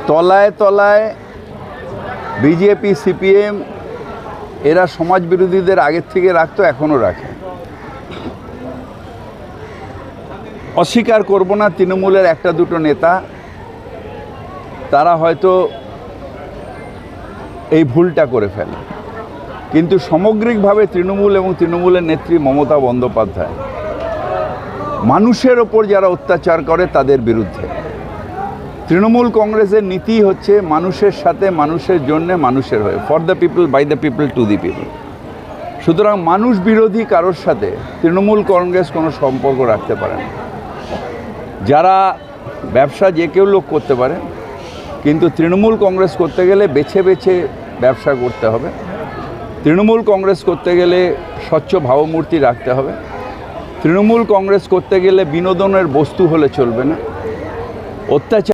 তলায় তলায় BJP CPM এরা সমাজ বিরোধীদের আগের থেকে রাখতো, এখনও রাখে। অস্বীকার করব না, তৃণমূলের একটা দুটো নেতা তারা হয়তো এই ভুলটা করে ফেলে, কিন্তু সামগ্রিকভাবে তৃণমূল এবং তৃণমূলের নেত্রী মমতা বন্দ্যোপাধ্যায় মানুষের ওপর যারা অত্যাচার করে তাদের বিরুদ্ধে। তৃণমূল কংগ্রেসের নীতি হচ্ছে মানুষের সাথে, মানুষের জন্য, মানুষের হয়ে, for the people, by the people, to the people. সুতরাং মানুষ বিরোধী কারোর সাথে তৃণমূল কংগ্রেস কোনো সম্পর্ক রাখতে পারে না। যারা ব্যবসা যে কেউ লোক করতে পারে, কিন্তু তৃণমূল কংগ্রেস করতে গেলে বেছে বেছে ব্যবসা করতে হবে। তৃণমূল কংগ্রেস করতে গেলে স্বচ্ছ ভাবমূর্তি রাখতে হবে। তৃণমূল কংগ্রেস করতে গেলে বিনোদনের বস্তু হলে চলবে না। অত্যাচার